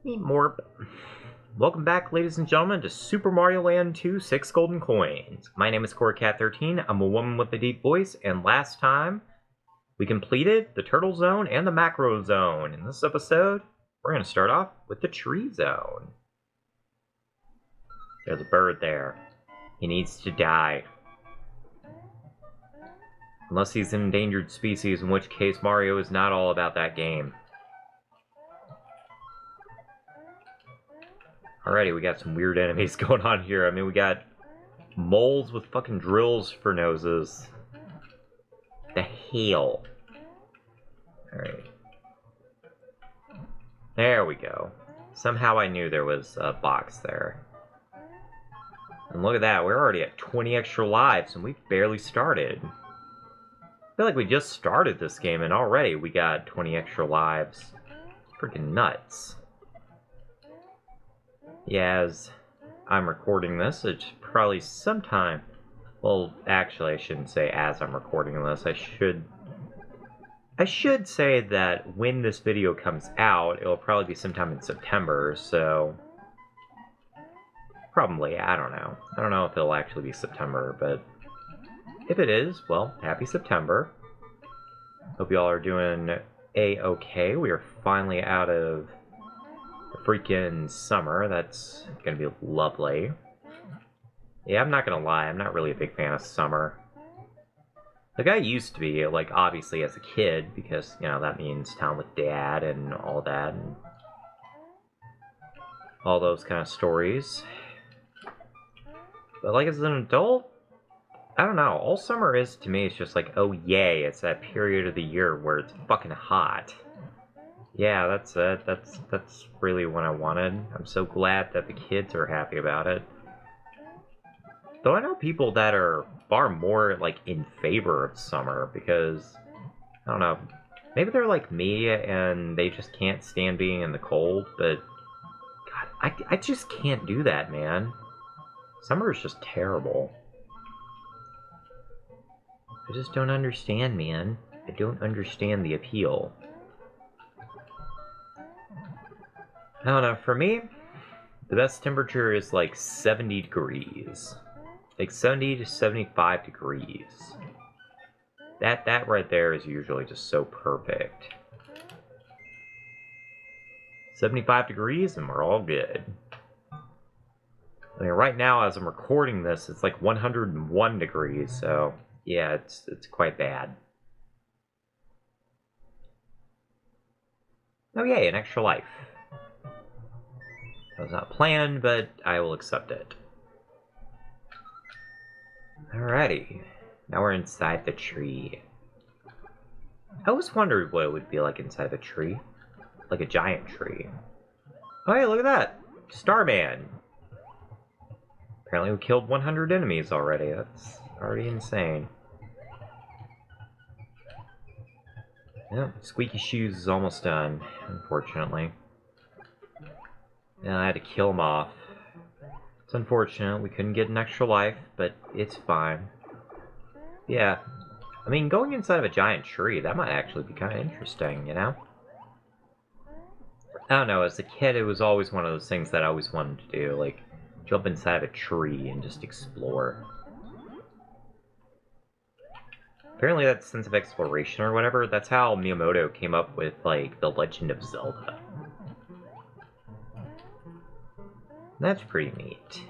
Meet Morp. Welcome back, ladies and gentlemen, to Super Mario Land 2 6 Golden Coins. My name is CoreCat13. I'm a woman with a deep voice, and last time we completed the Turtle Zone and the Macro Zone. In this episode, we're going to start off with the Tree Zone. There's a bird there. He needs to die. Unless he's an endangered species, in which case Mario is not all about that game. Alrighty, we got some weird enemies going on here. I mean, we got moles with fucking drills for noses. The hell? Alright. There we go. Somehow I knew there was a box there. And look at that, we're already at 20 extra lives, and we've barely started. I feel like we just started this game, and already we got 20 extra lives. Freaking nuts. Yeah, as I'm recording this, it's probably sometime... Well, actually, I shouldn't say as I'm recording this. I should say that when this video comes out, it'll probably be sometime in September, so... Probably, I don't know. I don't know if it'll actually be September, but... If it is, well, happy September. Hope y'all are doing A-okay. We are finally out of the freaking summer. That's gonna be lovely. Yeah, I'm not gonna lie, I'm not really a big fan of summer. Like, I used to be, like, obviously as a kid, because, you know, that means time with dad and all that, and all those kind of stories. But, like, as an adult, I don't know, all summer is, to me, it's just like, oh yay, it's that period of the year where it's fucking hot. Yeah, that's it. That's really what I wanted. I'm so glad that the kids are happy about it. Though I know people that are far more, like, in favor of summer, because, I don't know, maybe they're like me, and they just can't stand being in the cold, but, God, I just can't do that, man. Summer is just terrible. I just don't understand, man. I don't understand the appeal. I don't know, for me, the best temperature is like 70 degrees. Like 70 to 75 degrees. That right there is usually just so perfect. 75 degrees and we're all good. I mean, right now as I'm recording this, it's like 101 degrees, so yeah, it's quite bad. Oh yay, an extra life. That was not planned, but I will accept it. Alrighty. Now we're inside the tree. I always wondered what it would be like inside the tree. Like a giant tree. Oh hey, look at that! Starman! Apparently we killed 100 enemies already. That's already insane. Yep, Squeaky Shoes is almost done, unfortunately. And I had to kill him off. It's unfortunate, we couldn't get an extra life, but it's fine. Yeah, I mean, going inside of a giant tree, that might actually be kind of interesting, you know? I don't know, as a kid, it was always one of those things that I always wanted to do, like, jump inside of a tree and just explore. Apparently that sense of exploration or whatever, that's how Miyamoto came up with, like, The Legend of Zelda. That's pretty neat.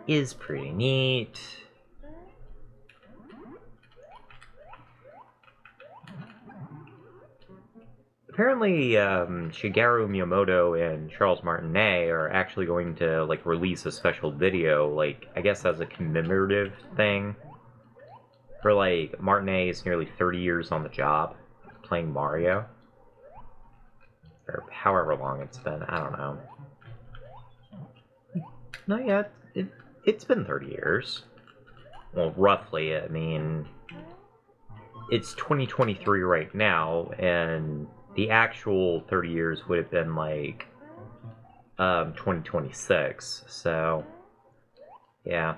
Is pretty neat. Apparently, Shigeru Miyamoto and Charles Martinet are actually going to, like, release a special video, like, I guess as a commemorative thing. For, like, Martinet is nearly 30 years on the job, playing Mario. Or however long it's been, I don't know. No, yeah, it's been 30 years. Well, roughly, I mean... It's 2023 right now, and the actual 30 years would have been, like, 2026, so... Yeah.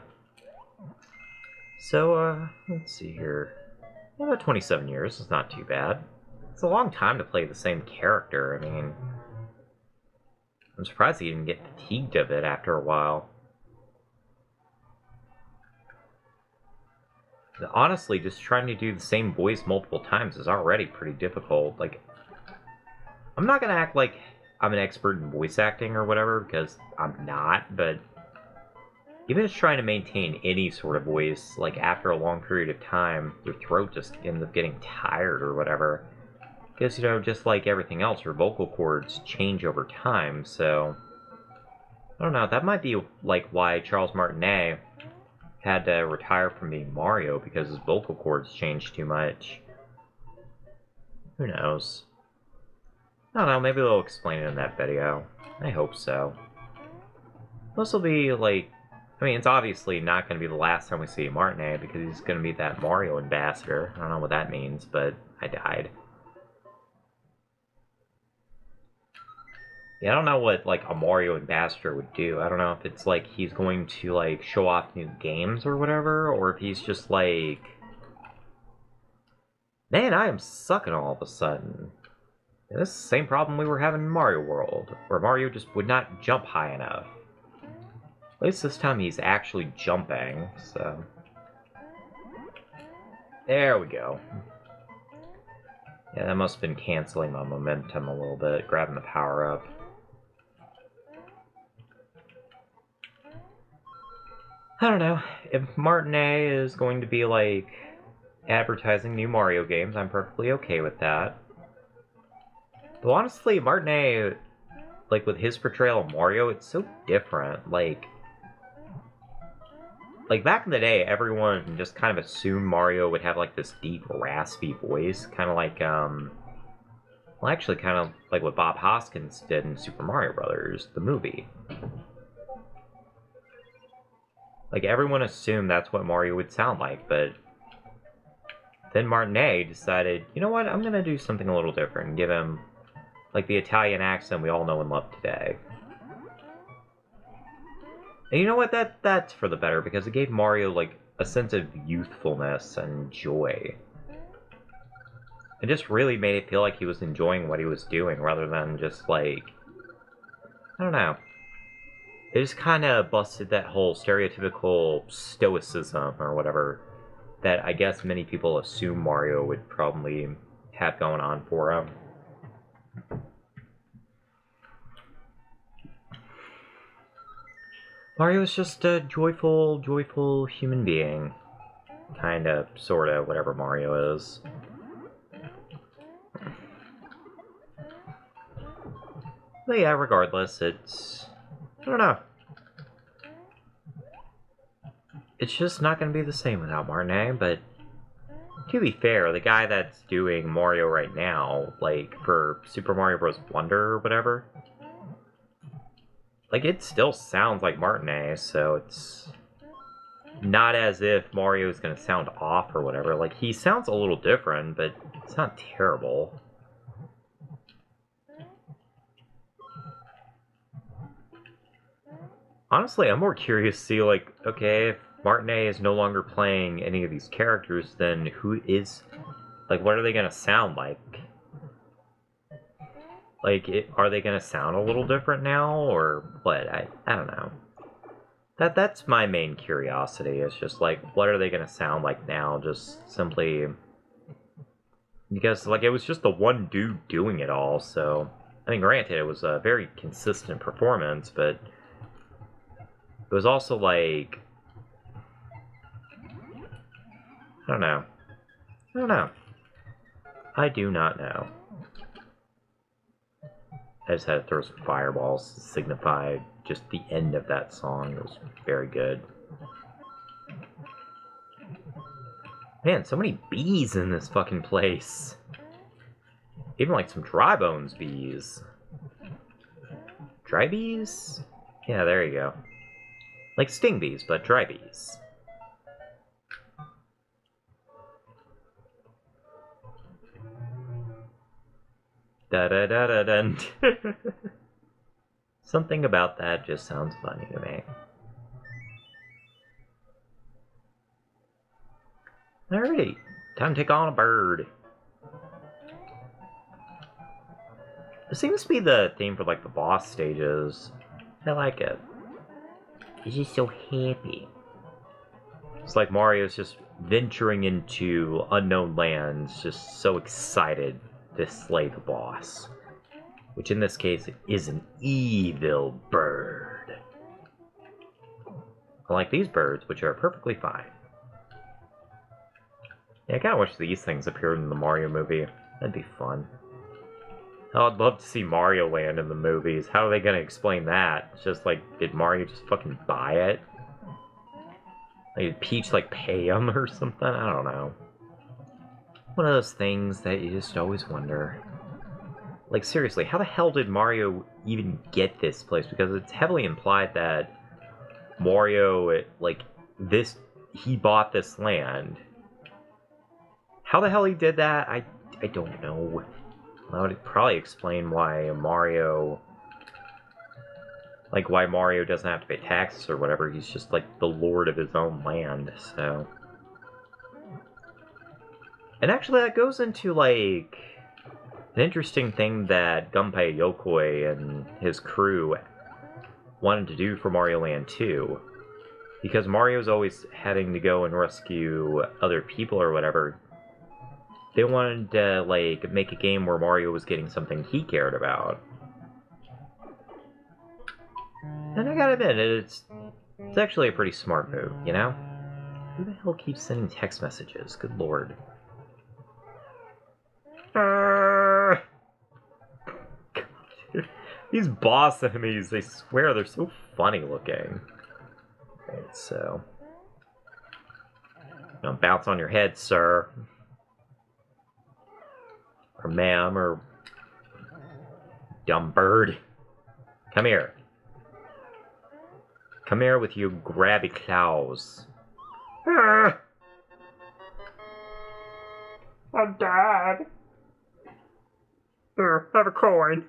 So, let's see here. Yeah, about 27 years is not too bad. It's a long time to play the same character, I mean... I'm surprised he didn't get fatigued of it after a while. Honestly, just trying to do the same voice multiple times is already pretty difficult. Like, I'm not gonna act like I'm an expert in voice acting or whatever, because I'm not, but even just trying to maintain any sort of voice, like after a long period of time, your throat just ends up getting tired or whatever. Because, just like everything else, your vocal cords change over time, so I don't know, that might be like why Charles Martinet had to retire from being Mario, because his vocal cords changed too much. Who knows? I don't know, maybe they'll explain it in that video. I hope so. This will be like, I mean, it's obviously not going to be the last time we see Martinet, because he's going to be that Mario ambassador. I don't know what that means, but I died. Yeah, I don't know what, like, a Mario ambassador would do. I don't know if it's, like, he's going to, like, show off new games or whatever, or if he's just, like... Man, I am sucking all of a sudden. And this is the same problem we were having in Mario World, where Mario just would not jump high enough. At least this time he's actually jumping, so... There we go. Yeah, that must have been canceling my momentum a little bit, grabbing the power-up. I don't know. If Martinet is going to be, like, advertising new Mario games, I'm perfectly okay with that. Though honestly, Martinet, like, with his portrayal of Mario, it's so different. Like, back in the day, everyone just kind of assumed Mario would have, like, this deep, raspy voice. Kind of like, well, actually, kind of like what Bob Hoskins did in Super Mario Brothers, the movie. Like, everyone assumed that's what Mario would sound like, but then Martinet decided, you know what, I'm gonna do something a little different and give him, like, the Italian accent we all know and love today. And you know what, that's for the better, because it gave Mario, like, a sense of youthfulness and joy. It just really made it feel like he was enjoying what he was doing, rather than just, like, I don't know. It just kind of busted that whole stereotypical stoicism or whatever that I guess many people assume Mario would probably have going on for him. Mario's just a joyful human being. Kinda, sorta, whatever Mario is. But yeah, regardless, it's... I don't know. It's just not going to be the same without Martinet, but to be fair, the guy that's doing Mario right now, like, for Super Mario Bros. Wonder or whatever, like, it still sounds like Martinet, so it's not as if Mario is going to sound off or whatever. Like, he sounds a little different, but it's not terrible. Honestly, I'm more curious to see, like, okay, if Martinet is no longer playing any of these characters, then who is... Like, what are they going to sound like? Like, are they going to sound a little different now, or what? I don't know. That's my main curiosity. It's just, like, what are they going to sound like now? Just simply... Because, like, it was just the one dude doing it all, so... I mean, granted, it was a very consistent performance, but... It was also, like... I don't know. I don't know. I do not know. I just had to throw some fireballs to signify just the end of that song. It was very good. Man, so many bees in this fucking place. Even like some dry bones bees. Dry bees? Yeah, there you go. Like sting bees, but dry bees. Da-da-da-da-dun. Something about that just sounds funny to me. Alright, time to take on a bird. It seems to be the theme for like the boss stages. I like it. He's just so happy. It's like Mario's just venturing into unknown lands, just so excited to slay the boss. Which in this case is an evil bird. Unlike these birds, which are perfectly fine. Yeah, I kinda wish these things appeared in the Mario movie. That'd be fun. Oh, I'd love to see Mario Land in the movies. How are they gonna explain that? It's just like, did Mario just fucking buy it? Like, did Peach, like, pay him or something? I don't know. One of those things that you just always wonder. Like, seriously, how the hell did Mario even get this place? Because it's heavily implied that Mario, like, he bought this land. How the hell he did that, I don't know. That would probably explain why Mario... Like, why Mario doesn't have to pay taxes or whatever. He's just, like, the lord of his own land, so... And actually, that goes into, like... an interesting thing that Gunpei Yokoi and his crew wanted to do for Mario Land 2. Because Mario's always having to go and rescue other people or whatever. They wanted to, like, make a game where Mario was getting something he cared about. And I gotta admit, it's actually a pretty smart move, you know? Who the hell keeps sending text messages? Good lord. These boss enemies, they swear they're so funny looking. Right, so... Don't bounce on your head, sir. Or ma'am, or... dumb bird. Come here. Come here with your grabby claws. I'm dead. Here, have a coin.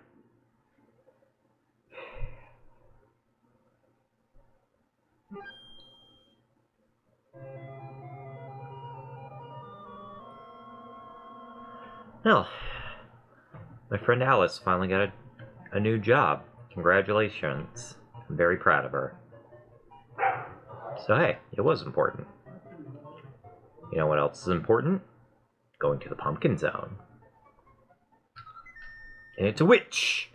Well, my friend Alice finally got a new job. Congratulations. I'm very proud of her. So hey, it was important. You know what else is important? Going to the pumpkin zone. And it's a witch!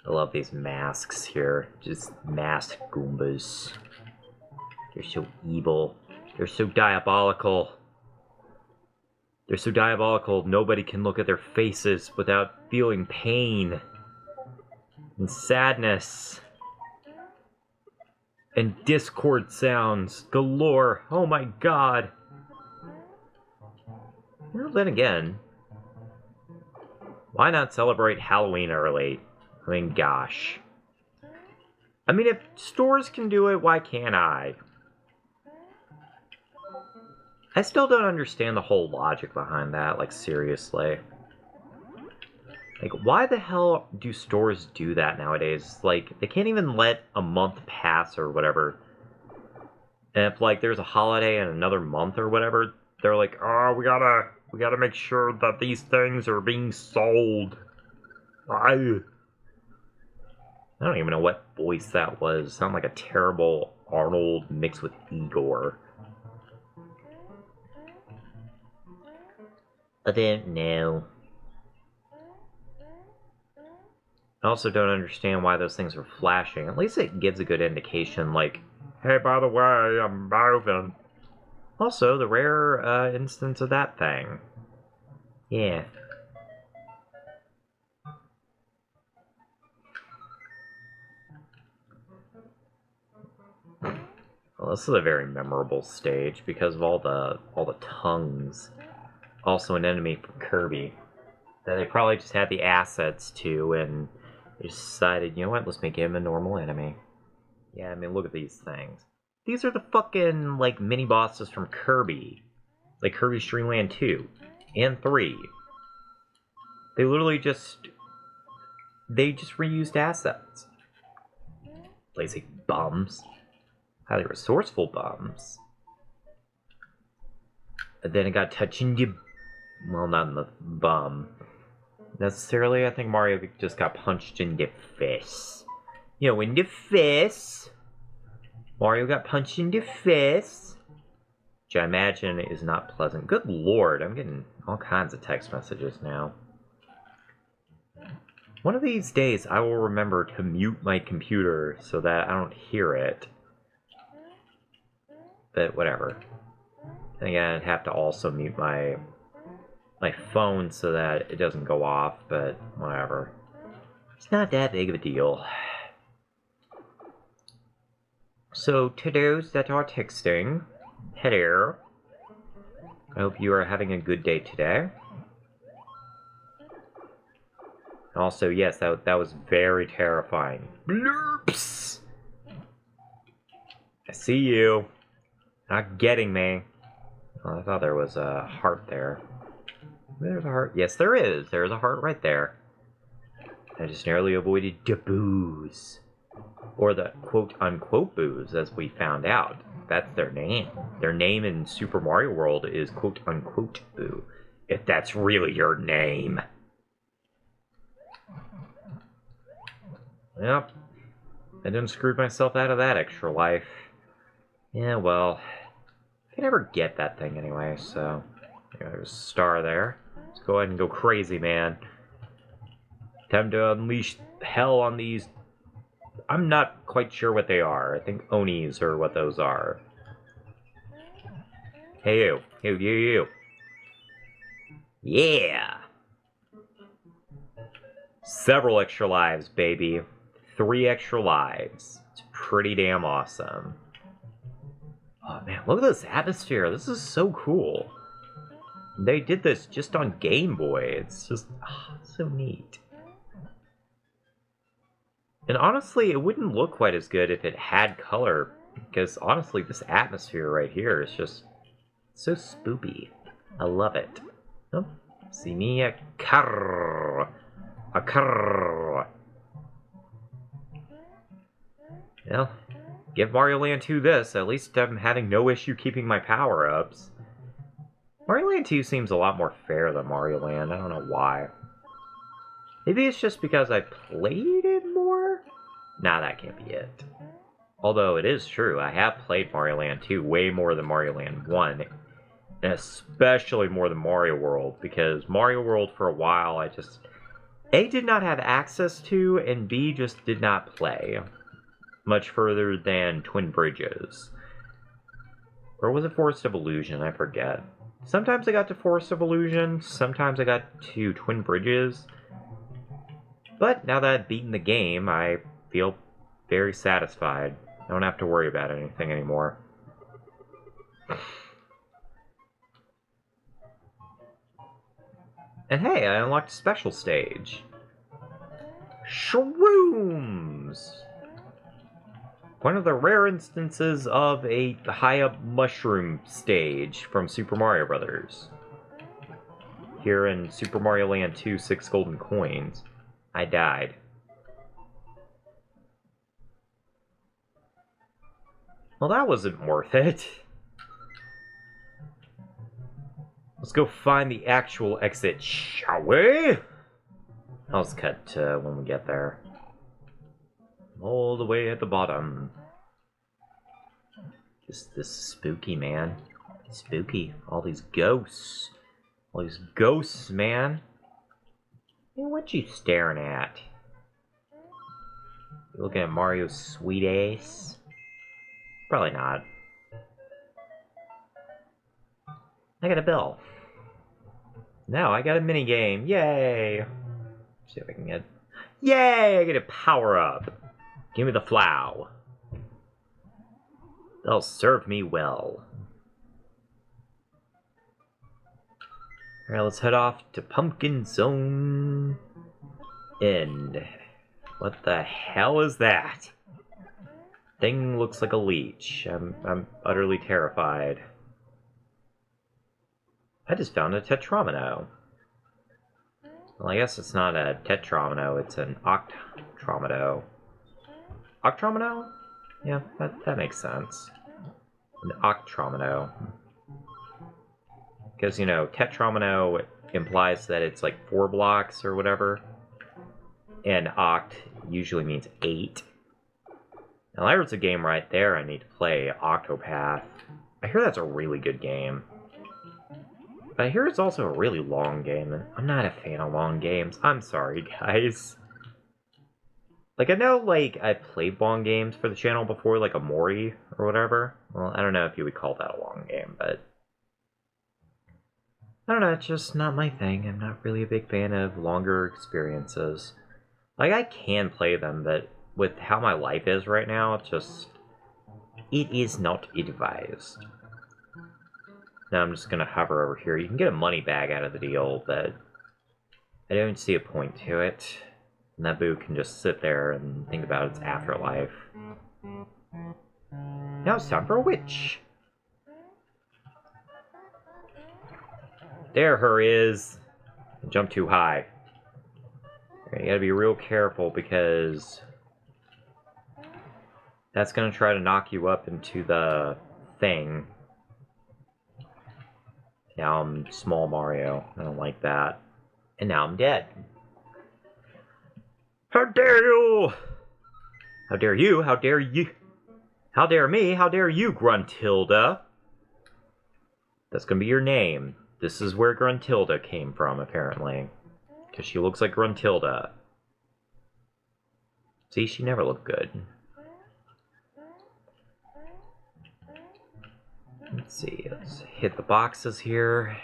I love these masks here. Just masked Goombas. They're so evil. They're so diabolical. They're so diabolical, nobody can look at their faces without feeling pain. And sadness. And discord sounds galore. Oh my god. Well, then again, why not celebrate Halloween early? I mean, gosh. I mean, if stores can do it, why can't I? I still don't understand the whole logic behind that, like, seriously. Like, why the hell do stores do that nowadays? Like, they can't even let a month pass or whatever. And if, like, there's a holiday in another month or whatever, they're like, oh, we gotta make sure that these things are being sold. I don't even know what voice that was. It sounded like a terrible Arnold mixed with Igor. I don't know. I also don't understand why those things are flashing. At least it gives a good indication, like, hey, by the way, I'm moving. Also, the rare instance of that thing. Yeah. Well, this is a very memorable stage because of all the tongues. Also an enemy from Kirby that they probably just had the assets to, and they decided, you know what, let's make him a normal enemy. Yeah, I mean, look at these things. These are the fucking, like, mini-bosses from Kirby. Like Kirby's Dream Land 2 and 3. They literally just reused assets. Lazy bums. Highly resourceful bums. And then it got touching Well, not in the bum. Necessarily, I think Mario just got punched in the face. You know, in the face. Mario got punched in the face. Which I imagine is not pleasant. Good lord, I'm getting all kinds of text messages now. One of these days, I will remember to mute my computer so that I don't hear it. But whatever. I think I'd have to also mute my phone so that it doesn't go off, but whatever. It's not that big of a deal. So, to those that are texting, hello. I hope you are having a good day today. Also, yes, that was very terrifying. Blurps! I see you. Not getting me. Oh, I thought there was a heart there. There's a heart. Yes, there is. There's a heart right there. I just narrowly avoided the booze. Or the quote-unquote booze, as we found out. That's their name. Their name in Super Mario World is quote-unquote boo. If that's really your name. Yep. I didn't screw myself out of that extra life. Yeah, well. I can never get that thing anyway, so. There's a star there. Let's go ahead and go crazy, man. Time to unleash hell on these. I'm not quite sure what they are. I think Onis are what those are. Hey, you. Hey, you. Yeah! Several extra lives, baby. 3 extra lives. It's pretty damn awesome. Oh, man, look at this atmosphere. This is so cool. They did this just on Game Boy. It's just so neat. And honestly, it wouldn't look quite as good if it had color. Because honestly, this atmosphere right here is just so spoopy. I love it. Oh, see me a car. A car. Well, give Mario Land 2 this. At least I'm having no issue keeping my power-ups. Mario Land 2 seems a lot more fair than Mario Land. I don't know why. Maybe it's just because I played it more? Nah, that can't be it. Although it is true, I have played Mario Land 2 way more than Mario Land 1. And especially more than Mario World. Because Mario World for a while I just... A, did not have access to, and B, just did not play. Much further than Twin Bridges. Or was it Forest of Illusion? I forget. Sometimes I got to Forest of Illusion, sometimes I got to Twin Bridges. But now that I've beaten the game, I feel very satisfied. I don't have to worry about anything anymore. And hey, I unlocked a special stage. Shrooms! One of the rare instances of a high-up mushroom stage from Super Mario Bros. Here in Super Mario Land 2, 6 golden coins. I died. Well, that wasn't worth it. Let's go find the actual exit, shall we? I'll just cut to when we get there. All the way at the bottom. This is spooky, man. Spooky. All these ghosts. All these ghosts, man. Hey, what you staring at? You looking at Mario's sweet ace? Probably not. I got a bell. Now I got a mini game. Yay! See if I can get. Yay! I get a power up. Give me the flow. They'll serve me well. Alright, let's head off to Pumpkin Zone End. What the hell is that? Thing looks like a leech. I'm utterly terrified. I just found a Tetramino. Well, I guess it's not a Tetramino, it's an Octramino. Octramino? Yeah, that makes sense. An Octramino. Because, you know, Tetramino implies that it's like 4 blocks or whatever. And oct usually means 8. Now there's a game right there I need to play, Octopath. I hear that's a really good game. But I hear it's also a really long game, and I'm not a fan of long games. I'm sorry, guys. Like, I know, like, I've played long games for the channel before, like a Mori or whatever. Well, I don't know if you would call that a long game, but... I don't know, it's just not my thing. I'm not really a big fan of longer experiences. Like, I can play them, but with how my life is right now, it's just... It is not advised. Now I'm just gonna hover over here. You can get a money bag out of the deal, but... I don't see a point to it. Naboo can just sit there and think about its afterlife. Now it's time for a witch! There her is! Jump too high. You gotta be real careful because... that's gonna try to knock you up into the thing. Now I'm small Mario. I don't like that. And now I'm dead. How dare you! How dare you? How dare you? How dare me? How dare you, Gruntilda? That's gonna be your name. This is where Gruntilda came from, apparently. Because she looks like Gruntilda. See, she never looked good. Let's see, let's hit the boxes here.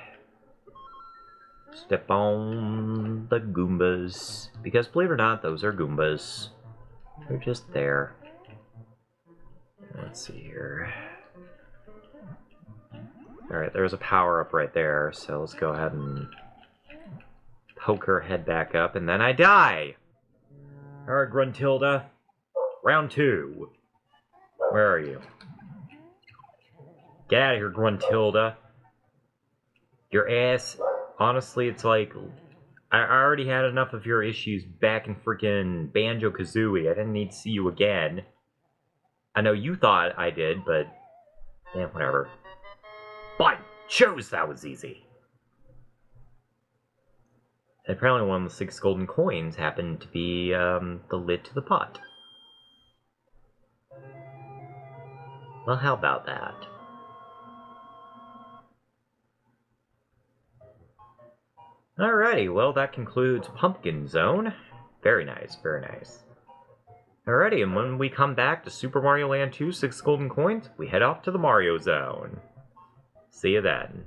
Step on the Goombas. Because believe it or not, those are Goombas. They're just there. Let's see here. Alright, there's a power-up right there, so let's go ahead and poke her head back up, and then I die! Alright, Gruntilda. Round 2. Where are you? Get out of here, Gruntilda. Your ass... Honestly, it's like... I already had enough of your issues back in freaking Banjo-Kazooie. I didn't need to see you again. I know you thought I did, but... yeah, whatever. By Jove, that was easy. And apparently one of the 6 golden coins happened to be the lid to the pot. Well, how about that? Alrighty, well that concludes Pumpkin Zone. Very nice, very nice. Alrighty, and when we come back to Super Mario Land 2, 6 golden coins, we head off to the Mario Zone. See you then.